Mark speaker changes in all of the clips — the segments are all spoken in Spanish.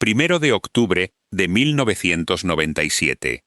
Speaker 1: 1 de octubre de 1997.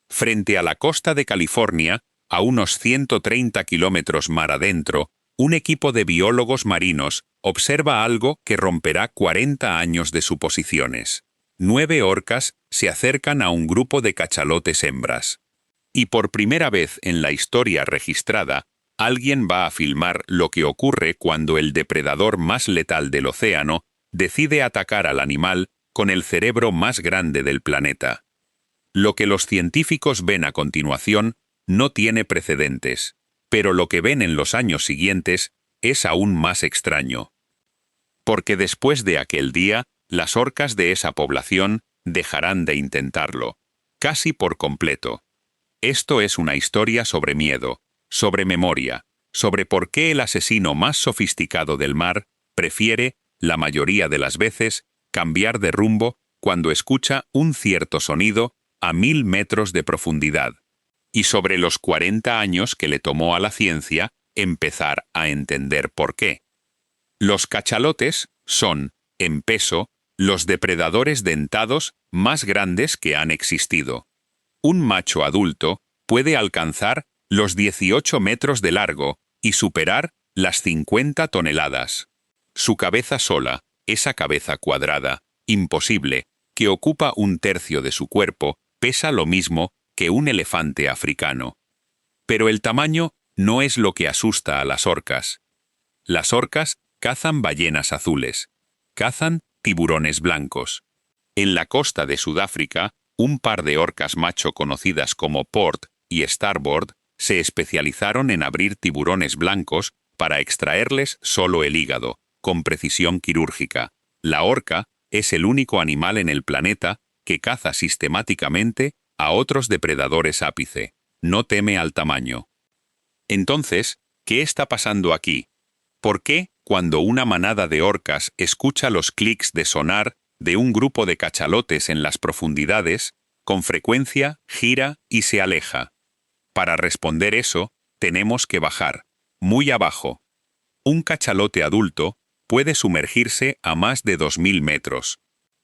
Speaker 1: Frente a la costa de California, a unos 130 kilómetros mar adentro, un equipo de biólogos marinos observa algo que romperá 40 años de suposiciones. 9 orcas se acercan a un grupo de cachalotes hembras. Y por primera vez en la historia registrada, alguien va a filmar lo que ocurre cuando el depredador más letal del océano decide atacar al animal con el cerebro más grande del planeta. Lo que los científicos ven a continuación no tiene precedentes, pero lo que ven en los años siguientes es aún más extraño. Porque después de aquel día, las orcas de esa población dejarán de intentarlo, casi por completo. Esto es una historia sobre miedo, sobre memoria, sobre por qué el asesino más sofisticado del mar prefiere, la mayoría de las veces, cambiar de rumbo cuando escucha un cierto sonido a 1000 metros de profundidad, y sobre los 40 años que le tomó a la ciencia empezar a entender por qué. Los cachalotes son, en peso, los depredadores dentados más grandes que han existido. Un macho adulto puede alcanzar los 18 metros de largo y superar las 50 toneladas. Su cabeza sola, esa cabeza cuadrada, imposible, que ocupa 1/3 de su cuerpo, pesa lo mismo que un elefante africano. Pero el tamaño no es lo que asusta a las orcas. Las orcas cazan ballenas azules, cazan tiburones blancos. En la costa de Sudáfrica, un par de orcas macho conocidas como Port y Starboard se especializaron en abrir tiburones blancos para extraerles solo el hígado, con precisión quirúrgica. La orca es el único animal en el planeta que caza sistemáticamente a otros depredadores ápice. No teme al tamaño. Entonces, ¿qué está pasando aquí? ¿Por qué, cuando una manada de orcas escucha los clics de sonar de un grupo de cachalotes en las profundidades, con frecuencia gira y se aleja? Para responder eso, tenemos que bajar, muy abajo. Un cachalote adulto puede sumergirse a más de 2000 metros.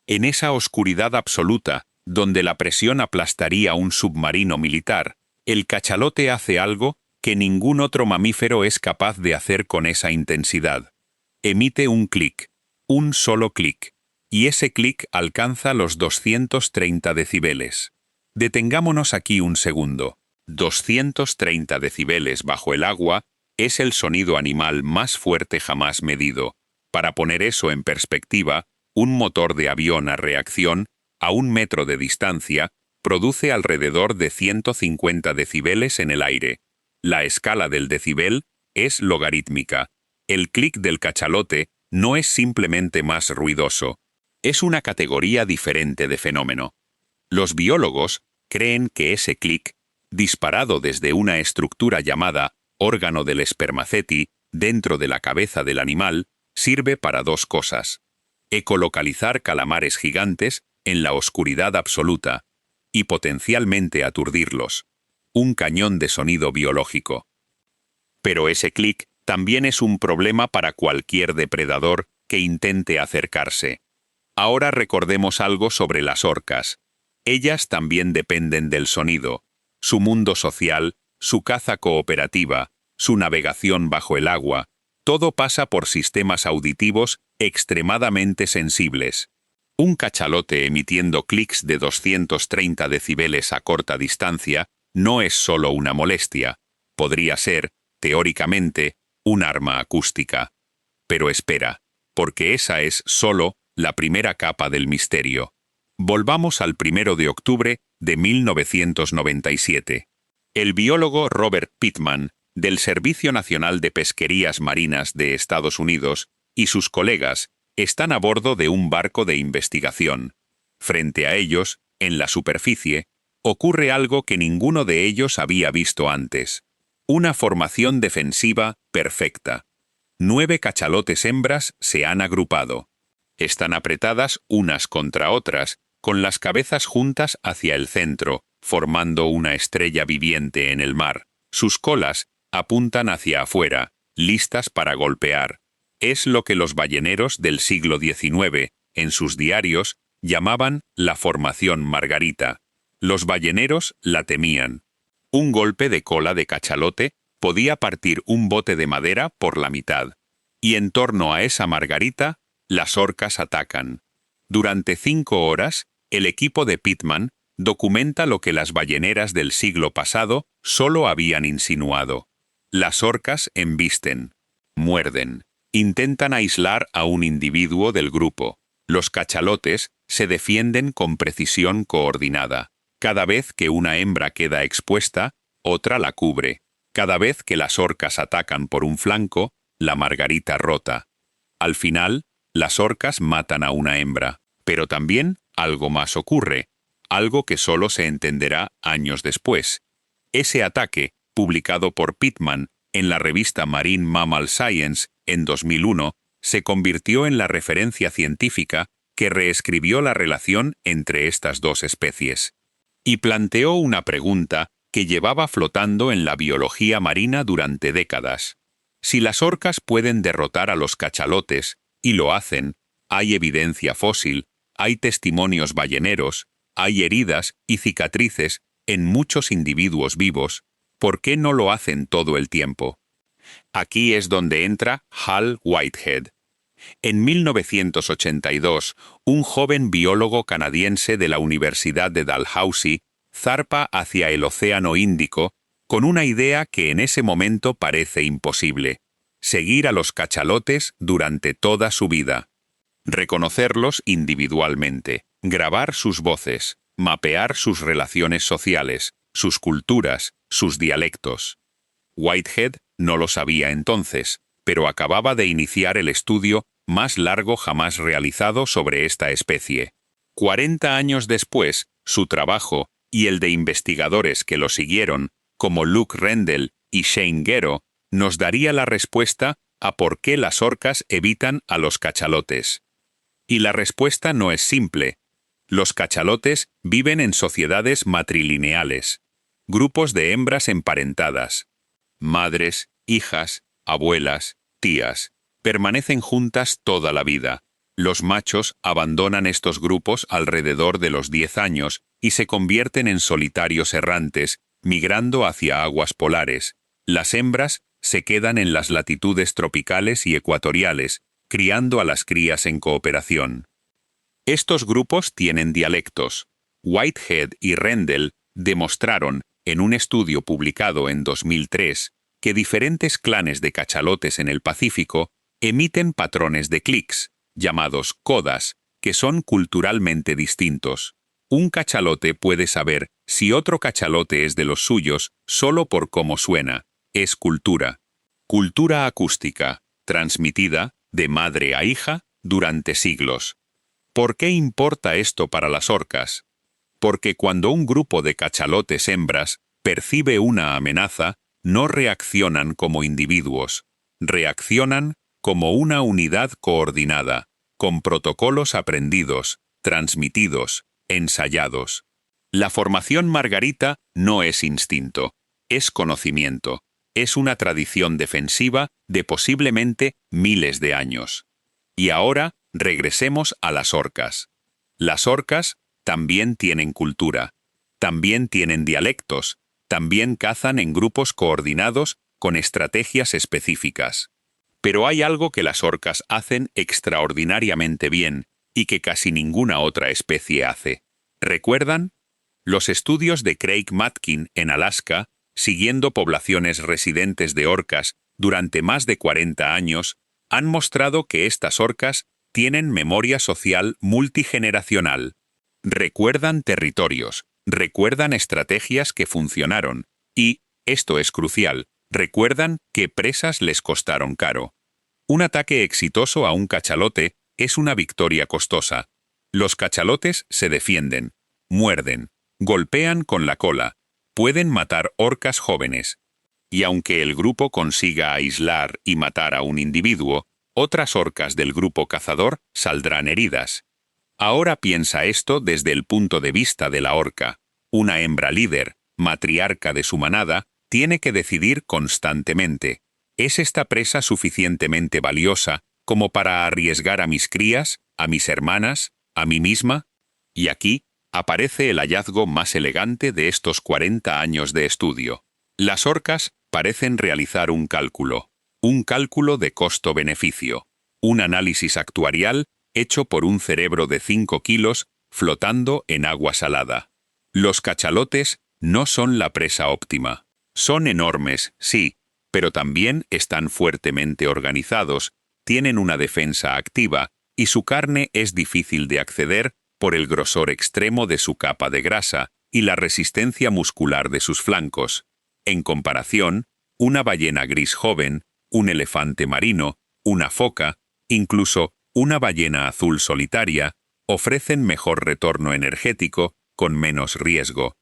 Speaker 1: En esa oscuridad absoluta, donde la presión aplastaría un submarino militar, el cachalote hace algo que ningún otro mamífero es capaz de hacer con esa intensidad. Emite un clic, un solo clic, y ese clic alcanza los 230 decibeles. Detengámonos aquí un segundo. 230 decibeles bajo el agua es el sonido animal más fuerte jamás medido. Para poner eso en perspectiva, un motor de avión a reacción, a 1 metro de distancia, produce alrededor de 150 decibeles en el aire. La escala del decibel es logarítmica. El clic del cachalote no es simplemente más ruidoso. Es una categoría diferente de fenómeno. Los biólogos creen que ese clic, disparado desde una estructura llamada órgano del espermaceti dentro de la cabeza del animal, sirve para 2 cosas: ecolocalizar calamares gigantes en la oscuridad absoluta y potencialmente aturdirlos. Un cañón de sonido biológico. Pero ese clic también es un problema para cualquier depredador que intente acercarse. Ahora recordemos algo sobre las orcas. Ellas también dependen del sonido. Su mundo social, su caza cooperativa, su navegación bajo el agua, todo pasa por sistemas auditivos extremadamente sensibles. Un cachalote emitiendo clics de 230 decibeles a corta distancia no es solo una molestia, podría ser, teóricamente, un arma acústica. Pero espera, porque esa es solo la primera capa del misterio. Volvamos al 1 de octubre de 1997. El biólogo Robert Pittman, del Servicio Nacional de Pesquerías Marinas de Estados Unidos, y sus colegas están a bordo de un barco de investigación. Frente a ellos, en la superficie, ocurre algo que ninguno de ellos había visto antes. Una formación defensiva perfecta. 9 cachalotes hembras se han agrupado. Están apretadas unas contra otras, con las cabezas juntas hacia el centro, formando una estrella viviente en el mar. Sus colas apuntan hacia afuera, listas para golpear. Es lo que los balleneros del siglo XIX, en sus diarios, llamaban la Formación Margarita. Los balleneros la temían. Un golpe de cola de cachalote podía partir un bote de madera por la mitad. Y en torno a esa margarita, las orcas atacan. Durante 5 horas, el equipo de Pitman documenta lo que las balleneras del siglo pasado solo habían insinuado. Las orcas embisten, muerden, intentan aislar a un individuo del grupo. Los cachalotes se defienden con precisión coordinada. Cada vez que una hembra queda expuesta, otra la cubre. Cada vez que las orcas atacan por un flanco, la margarita rota. Al final, las orcas matan a una hembra. Pero también algo más ocurre, algo que solo se entenderá años después. Ese ataque, publicado por Pitman en la revista Marine Mammal Science en 2001, se convirtió en la referencia científica que reescribió la relación entre estas dos especies. Y planteó una pregunta que llevaba flotando en la biología marina durante décadas. Si las orcas pueden derrotar a los cachalotes, y lo hacen, hay evidencia fósil, hay testimonios balleneros, hay heridas y cicatrices en muchos individuos vivos, ¿por qué no lo hacen todo el tiempo? Aquí es donde entra Hal Whitehead. En 1982, un joven biólogo canadiense de la Universidad de Dalhousie zarpa hacia el Océano Índico con una idea que en ese momento parece imposible: seguir a los cachalotes durante toda su vida. Reconocerlos individualmente, grabar sus voces, mapear sus relaciones sociales, sus culturas, sus dialectos. Whitehead no lo sabía entonces, pero acababa de iniciar el estudio más largo jamás realizado sobre esta especie. 40 años después, su trabajo y el de investigadores que lo siguieron, como Luke Rendell y Shane Gero, nos daría la respuesta a por qué las orcas evitan a los cachalotes. Y la respuesta no es simple. Los cachalotes viven en sociedades matrilineales, grupos de hembras emparentadas. Madres, hijas, abuelas, tías, permanecen juntas toda la vida. Los machos abandonan estos grupos alrededor de los 10 años y se convierten en solitarios errantes, migrando hacia aguas polares. Las hembras se quedan en las latitudes tropicales y ecuatoriales, criando a las crías en cooperación. Estos grupos tienen dialectos. Whitehead y Rendell demostraron, en un estudio publicado en 2003, que diferentes clanes de cachalotes en el Pacífico emiten patrones de clics, llamados codas, que son culturalmente distintos. Un cachalote puede saber si otro cachalote es de los suyos solo por cómo suena. Es cultura. Cultura acústica, transmitida de madre a hija durante siglos. ¿Por qué importa esto para las orcas? Porque cuando un grupo de cachalotes hembras percibe una amenaza, no reaccionan como individuos, reaccionan como una unidad coordinada, con protocolos aprendidos, transmitidos, ensayados. La formación margarita no es instinto, es conocimiento, es una tradición defensiva de posiblemente miles de años. Y ahora regresemos a las orcas. Las orcas también tienen cultura, también tienen dialectos, también cazan en grupos coordinados con estrategias específicas. Pero hay algo que las orcas hacen extraordinariamente bien y que casi ninguna otra especie hace. ¿Recuerdan? Los estudios de Craig Matkin en Alaska, siguiendo poblaciones residentes de orcas durante más de 40 años, han mostrado que estas orcas tienen memoria social multigeneracional. Recuerdan territorios, recuerdan estrategias que funcionaron y, esto es crucial, recuerdan qué presas les costaron caro. Un ataque exitoso a un cachalote es una victoria costosa. Los cachalotes se defienden, muerden, golpean con la cola, pueden matar orcas jóvenes. Y aunque el grupo consiga aislar y matar a un individuo, otras orcas del grupo cazador saldrán heridas. Ahora piensa esto desde el punto de vista de la orca. Una hembra líder, matriarca de su manada, tiene que decidir constantemente: ¿es esta presa suficientemente valiosa como para arriesgar a mis crías, a mis hermanas, a mí misma? Y aquí aparece el hallazgo más elegante de estos 40 años de estudio. Las orcas parecen realizar un cálculo de costo-beneficio, un análisis actuarial hecho por un cerebro de 5 kilos flotando en agua salada. Los cachalotes no son la presa óptima. Son enormes, sí, pero también están fuertemente organizados, tienen una defensa activa y su carne es difícil de acceder por el grosor extremo de su capa de grasa y la resistencia muscular de sus flancos. En comparación, una ballena gris joven, un elefante marino, una foca, incluso una ballena azul solitaria, ofrecen mejor retorno energético con menos riesgo.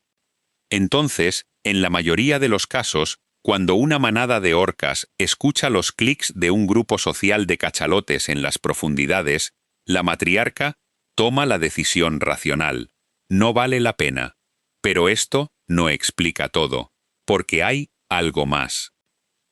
Speaker 1: Entonces, en la mayoría de los casos, cuando una manada de orcas escucha los clics de un grupo social de cachalotes en las profundidades, la matriarca toma la decisión racional. No vale la pena. Pero esto no explica todo, porque hay algo más.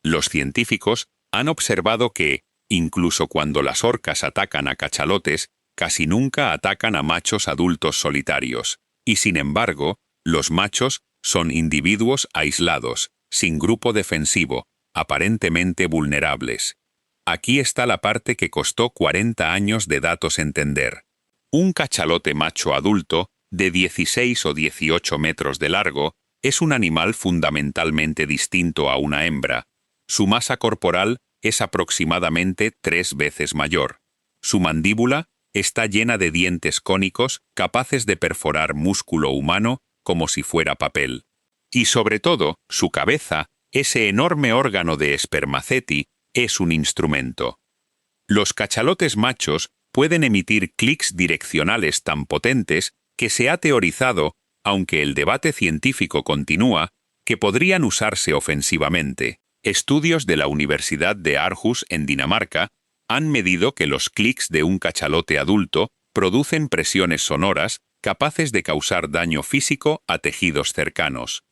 Speaker 1: Los científicos han observado que, incluso cuando las orcas atacan a cachalotes, casi nunca atacan a machos adultos solitarios, y sin embargo, los machos son individuos aislados, sin grupo defensivo, aparentemente vulnerables. Aquí está la parte que costó 40 años de datos entender. Un cachalote macho adulto, de 16 o 18 metros de largo, es un animal fundamentalmente distinto a una hembra. Su masa corporal es aproximadamente 3 veces mayor. Su mandíbula está llena de dientes cónicos capaces de perforar músculo humano como si fuera papel. Y sobre todo, su cabeza, ese enorme órgano de espermaceti, es un instrumento. Los cachalotes machos pueden emitir clics direccionales tan potentes que se ha teorizado, aunque el debate científico continúa, que podrían usarse ofensivamente. Estudios de la Universidad de Aarhus en Dinamarca han medido que los clics de un cachalote adulto producen presiones sonoras capaces de causar daño físico a tejidos cercanos.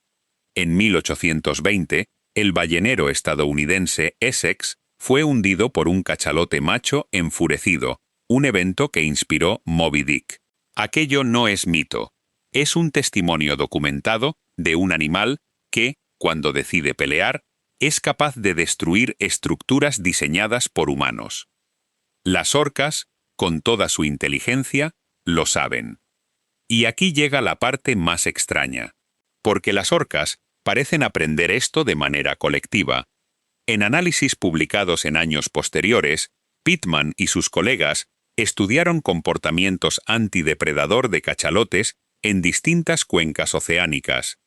Speaker 1: En 1820, el ballenero estadounidense Essex fue hundido por un cachalote macho enfurecido, un evento que inspiró Moby Dick. Aquello no es mito, es un testimonio documentado de un animal que, cuando decide pelear, es capaz de destruir estructuras diseñadas por humanos. Las orcas, con toda su inteligencia, lo saben. Y aquí llega la parte más extraña, porque las orcas parecen aprender esto de manera colectiva. En análisis publicados en años posteriores, Pittman y sus colegas estudiaron comportamientos antidepredador de cachalotes en distintas cuencas oceánicas.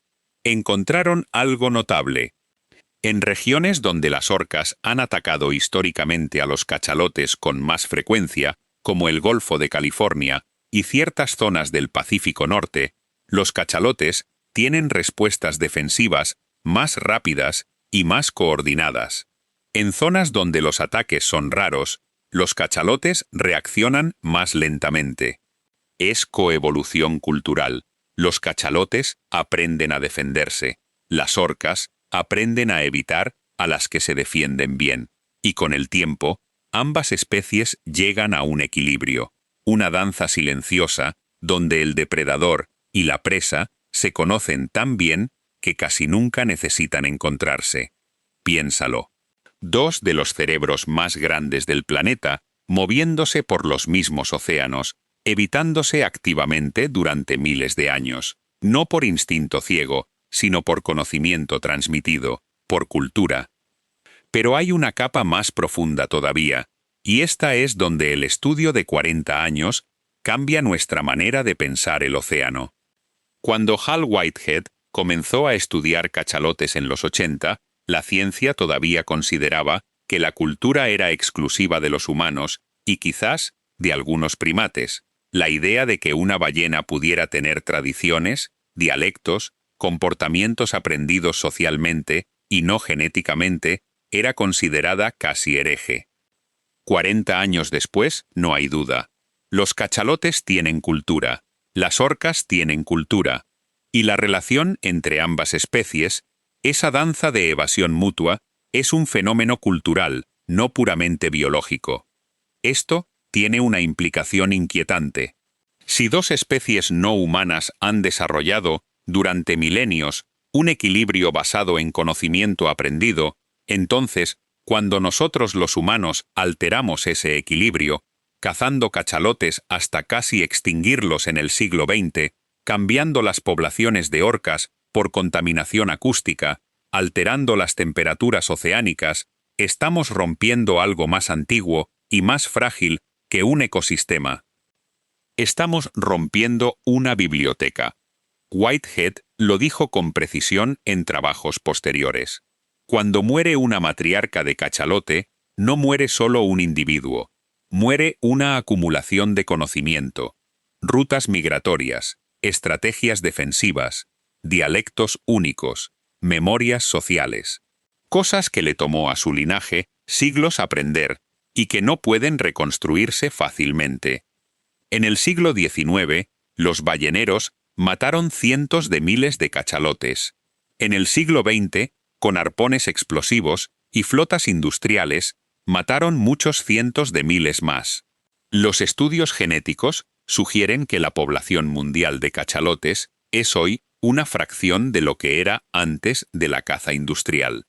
Speaker 1: Encontraron algo notable. En regiones donde las orcas han atacado históricamente a los cachalotes con más frecuencia, como el Golfo de California y ciertas zonas del Pacífico Norte, los cachalotes tienen respuestas defensivas más rápidas y más coordinadas. En zonas donde los ataques son raros, los cachalotes reaccionan más lentamente. Es coevolución cultural. Los cachalotes aprenden a defenderse. Las orcas aprenden a evitar a las que se defienden bien. Y con el tiempo, ambas especies llegan a un equilibrio, una danza silenciosa donde el depredador y la presa se conocen tan bien que casi nunca necesitan encontrarse. Piénsalo. Dos de los cerebros más grandes del planeta moviéndose por los mismos océanos, evitándose activamente durante miles de años, no por instinto ciego, sino por conocimiento transmitido, por cultura. Pero hay una capa más profunda todavía, y esta es donde el estudio de 40 años cambia nuestra manera de pensar el océano. Cuando Hal Whitehead comenzó a estudiar cachalotes en los 80, la ciencia todavía consideraba que la cultura era exclusiva de los humanos y quizás de algunos primates. La idea de que una ballena pudiera tener tradiciones, dialectos, comportamientos aprendidos socialmente y no genéticamente era considerada casi hereje. 40 años después, no hay duda. Los cachalotes tienen cultura, las orcas tienen cultura, y la relación entre ambas especies, esa danza de evasión mutua, es un fenómeno cultural, no puramente biológico. Esto tiene una implicación inquietante. Si dos especies no humanas han desarrollado, durante milenios, un equilibrio basado en conocimiento aprendido, entonces, cuando nosotros los humanos alteramos ese equilibrio, cazando cachalotes hasta casi extinguirlos en el siglo XX, cambiando las poblaciones de orcas por contaminación acústica, alterando las temperaturas oceánicas, estamos rompiendo algo más antiguo y más frágil que un ecosistema. Estamos rompiendo una biblioteca. Whitehead lo dijo con precisión en trabajos posteriores. Cuando muere una matriarca de cachalote, no muere solo un individuo, muere una acumulación de conocimiento, rutas migratorias, estrategias defensivas, dialectos únicos, memorias sociales, cosas que le tomó a su linaje siglos aprender y que no pueden reconstruirse fácilmente. En el siglo XIX, los balleneros mataron cientos de miles de cachalotes. En el siglo XX, con arpones explosivos y flotas industriales, mataron muchos cientos de miles más. Los estudios genéticos sugieren que la población mundial de cachalotes es hoy una fracción de lo que era antes de la caza industrial.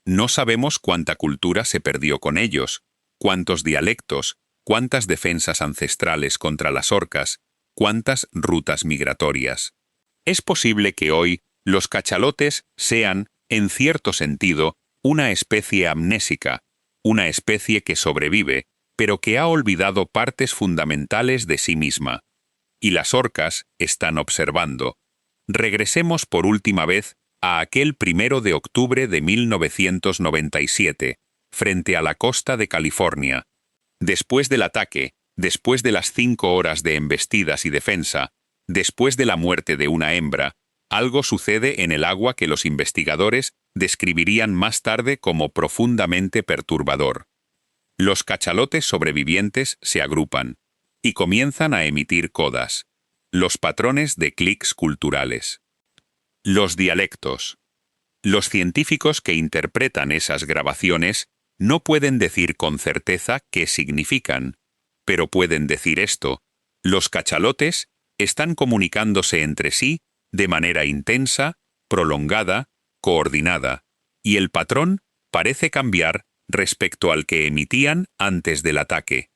Speaker 1: No sabemos cuánta cultura se perdió con ellos, cuántos dialectos, cuántas defensas ancestrales contra las orcas, cuántas rutas migratorias. Es posible que hoy los cachalotes sean, en cierto sentido, una especie amnésica, una especie que sobrevive, pero que ha olvidado partes fundamentales de sí misma. Y las orcas están observando. Regresemos por última vez a aquel 1 de octubre de 1997, frente a la costa de California. Después del ataque, después de las 5 horas de embestidas y defensa, después de la muerte de una hembra, algo sucede en el agua que los investigadores describirían más tarde como profundamente perturbador. Los cachalotes sobrevivientes se agrupan y comienzan a emitir codas, los patrones de clics culturales. Los dialectos. Los científicos que interpretan esas grabaciones no pueden decir con certeza qué significan, pero pueden decir esto: los cachalotes están comunicándose entre sí de manera intensa, prolongada, coordinada, y el patrón parece cambiar respecto al que emitían antes del ataque.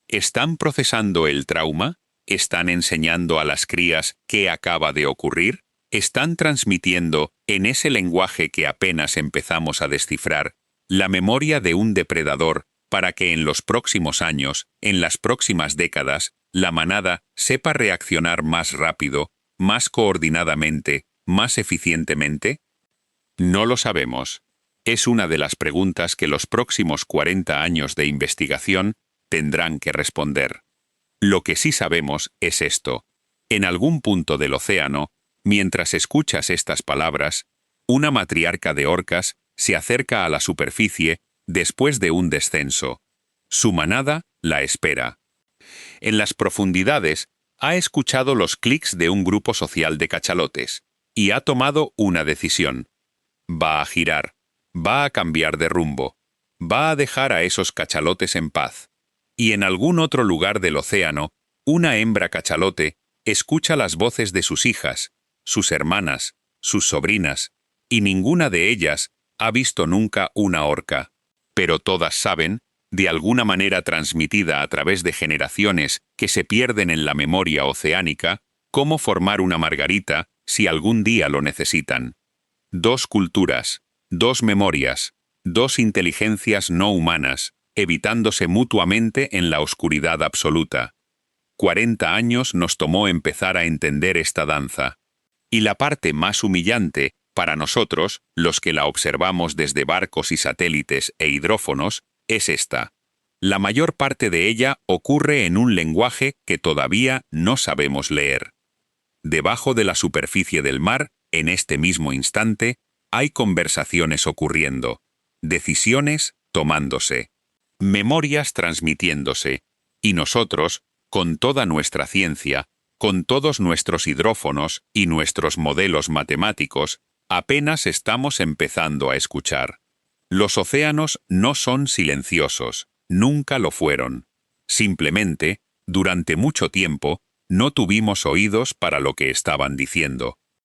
Speaker 1: ¿Están procesando el trauma? ¿Están enseñando a las crías qué acaba de ocurrir? ¿Están transmitiendo, en ese lenguaje que apenas empezamos a descifrar, la memoria de un depredador para que en los próximos años, en las próximas décadas, la manada sepa reaccionar más rápido, más coordinadamente, más eficientemente? No lo sabemos. Es una de las preguntas que los próximos 40 años de investigación tendrán que responder. Lo que sí sabemos es esto: en algún punto del océano, mientras escuchas estas palabras, una matriarca de orcas se acerca a la superficie después de un descenso. Su manada la espera. En las profundidades, ha escuchado los clics de un grupo social de cachalotes y ha tomado una decisión. Va a girar, va a cambiar de rumbo, va a dejar a esos cachalotes en paz. Y en algún otro lugar del océano, una hembra cachalote escucha las voces de sus hijas, sus hermanas, sus sobrinas, y ninguna de ellas ha visto nunca una orca. Pero todas saben, de alguna manera transmitida a través de generaciones que se pierden en la memoria oceánica, cómo formar una margarita si algún día lo necesitan. Dos culturas, dos memorias, dos inteligencias no humanas, evitándose mutuamente en la oscuridad absoluta. 40 años nos tomó empezar a entender esta danza. Y la parte más humillante, para nosotros, los que la observamos desde barcos y satélites e hidrófonos, es esta. La mayor parte de ella ocurre en un lenguaje que todavía no sabemos leer. Debajo de la superficie del mar, en este mismo instante, hay conversaciones ocurriendo, decisiones tomándose, memorias transmitiéndose, y nosotros, con toda nuestra ciencia, con todos nuestros hidrófonos y nuestros modelos matemáticos, apenas estamos empezando a escuchar. Los océanos no son silenciosos, nunca lo fueron. Simplemente, durante mucho tiempo, No tuvimos oídos para lo que estaban diciendo.